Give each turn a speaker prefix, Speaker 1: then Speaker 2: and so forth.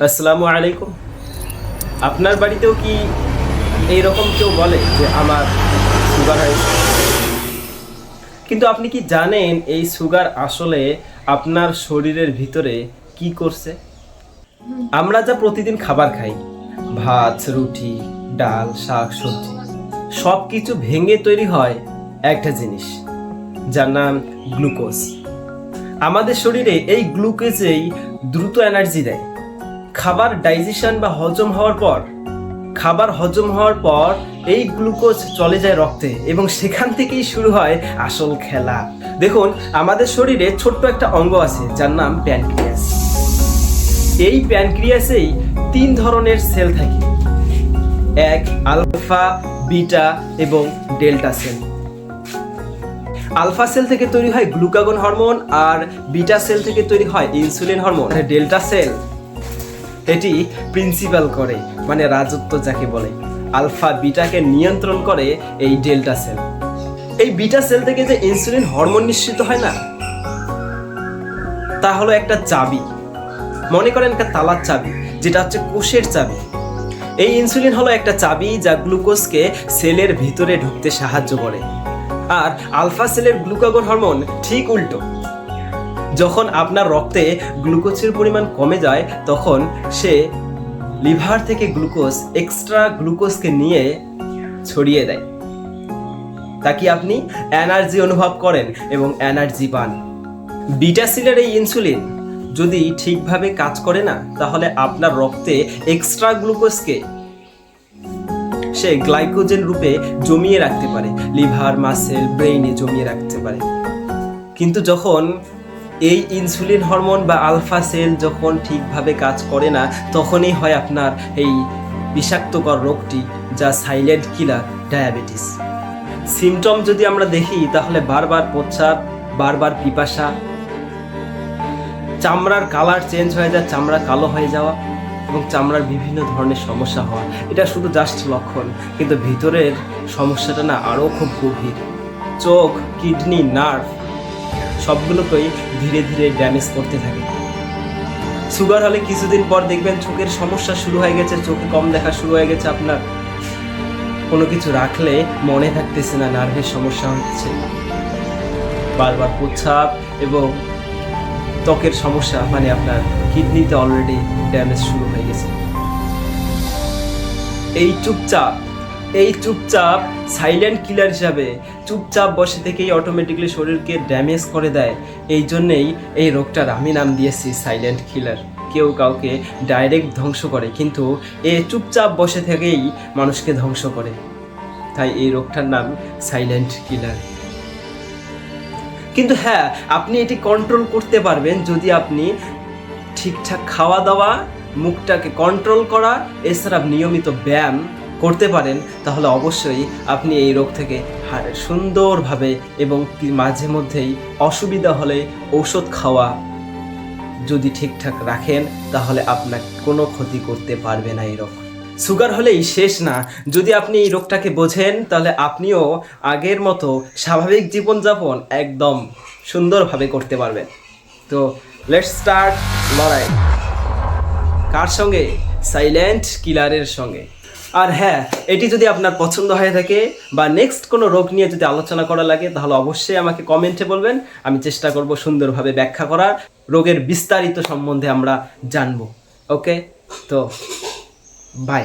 Speaker 1: আসসালামু আলাইকুম। আপনার বাড়িতেও কি এইরকম কেউ বলে যে আমার সুগার হয়েছে? কিন্তু আপনি কি জানেন এই সুগার আসলে আপনার শরীরের ভিতরে কি করছে? আমরা যা প্রতিদিন খাবার খাই, ভাত, রুটি, ডাল, শাক, সবজি, সব কিছু ভেঙে তৈরি হয় একটা জিনিস, যার নাম গ্লুকোজ। আমাদের শরীরে এই গ্লুকোজেই দ্রুত এনার্জি দেয়। খাবার ডাইজেশন বা খাবার হজম হওয়ার পর এই গ্লুকোজ চলে যায় রক্তে এবং সেখান থেকেই শুরু হয় আসল খেলা। দেখুন, আমাদের শরীরে ছোট্ট একটা অঙ্গ আছে যার নাম প্যানক্রিয়াস। এই প্যানক্রিয়াসেই 3 ধরনের সেল থাকে, এক আলফা, বিটা এবং ডেল্টা সেল। আলফা সেল থেকে তৈরি হয় গ্লুকাগন হরমোন আর বিটা সেল থেকে তৈরি হয় ইনসুলিন হরমোন। ডেল্টা সেল এটি প্রিন্সিপাল করে, মানে রাজত্ব যাকে বলে। আলফা বিটাকে নিয়ন্ত্রণ করে এই ডেল্টা সেল। এই বিটা সেল থেকে যে ইনসুলিন হরমোন নিঃসৃত হয় না, তা হলো একটা চাবি। মনে করেন একটা তালার চাবি, যেটা হচ্ছে কোষের চাবি। এই ইনসুলিন হলো একটা চাবি যা গ্লুকোজকে সেলের ভিতরে ঢুকতে সাহায্য করে। আর আলফা সেলের গ্লুকাগন হরমোন ঠিক উল্টো। যখন আপনার রক্তে গ্লুকোজের পরিমাণ কমে যায়, তখন সে লিভার থেকে এক্সট্রা গ্লুকোজকে নিয়ে ছড়িয়ে দেয়, তাকে আপনি এনার্জি অনুভব করেন এবং এনার্জি পান। বিটা সেলের এই ইনসুলিন যদি ঠিকভাবে কাজ করে না, তাহলে আপনার রক্তে এক্সট্রা গ্লুকোজকে সে গ্লাইকোজেন রূপে জমিয়ে রাখতে পারে, লিভার, মাসেল, ব্রেইনে জমিয়ে রাখতে পারে। কিন্তু যখন এই ইনসুলিন হরমোন বা আলফা সেল যখন ঠিকভাবে কাজ করে না, তখনই হয় আপনার এই বিষাক্তকর রোগটি, যা সাইলেন্ট কিলার, ডায়াবেটিস। সিমটম যদি আমরা দেখি, তাহলে বারবার প্রস্রাব, বারবার পিপাসা, চামড়ার কালার চেঞ্জ হয়ে যায়, চামড়া কালো হয়ে যাওয়া এবং চামড়ার বিভিন্ন ধরনের সমস্যা হওয়া। এটা শুধু জাস্ট লক্ষণ, কিন্তু ভিতরের সমস্যাটা না আরও খুব গভীর। চোখ, কিডনি, নার্ভ সবগুলোকেই ধীরে ধীরে ড্যামেজ করতে থাকে। সুগার হলে কিছুদিন পর দেখবেন চোখের সমস্যা শুরু হয়ে গেছে, চোখে কম দেখা শুরু হয়ে গেছে আপনার। কোনো কিছু রাখলে মনে থাকতেছে না, নার্ভের সমস্যা হচ্ছে, বারবার প্রস্রাব এবং ত্বকের সমস্যা, মানে আপনার কিডনিতে অলরেডি ড্যামেজ শুরু হয়ে গেছে। এই চুপচাপ সাইলেন্ট কিলার হিসাবে চুপচাপ বসে থেকেই অটোমেটিকলি শরীরকে ড্যামেজ করে দেয়। এই জন্যেই এই রোগটার আমি নাম দিয়েছি সাইলেন্ট কিলার। কেউ কাউকে ডাইরেক্ট ধ্বংস করে, কিন্তু এ চুপচাপ বসে থেকেই মানুষকে ধ্বংস করে, তাই এই রোগটার নাম সাইলেন্ট কিলার। কিন্তু হ্যাঁ, আপনি এটি কন্ট্রোল করতে পারবেন যদি আপনি ঠিকঠাক খাওয়া দাওয়া, মুখটাকে কন্ট্রোল করা, এছাড়া নিয়মিত ব্যায়াম করতে পারেন। তাহলে অবশ্যই আপনি এই রোগ থেকে সুন্দরভাবে এবং মাঝে মধ্যেই অসুবিধা হলে ওষুধ খাওয়া যদি ঠিকঠাক রাখেন, তাহলে আপনার কোনো ক্ষতি করতে পারবে না এই রোগ। সুগার হলেই শেষ না। যদি আপনি এই রোগটাকে বোঝেন, তাহলে আপনিও আগের মতো স্বাভাবিক জীবনযাপন একদম সুন্দরভাবে করতে পারবেন। তো লেটস স্টার্ট লড়াই। কার সঙ্গে? সাইলেন্ট কিলারের সঙ্গে। আর হ্যাঁ, এটি যদি আপনার পছন্দ হয়ে থাকে বা নেক্সট কোনো রোগ নিয়ে যদি আলোচনা করা লাগে, তাহলে অবশ্যই আমাকে কমেন্টে বলবেন। আমি চেষ্টা করব সুন্দরভাবে ব্যাখ্যা করার, রোগের বিস্তারিত সম্বন্ধে আমরা জানবো। ওকে, তো বাই।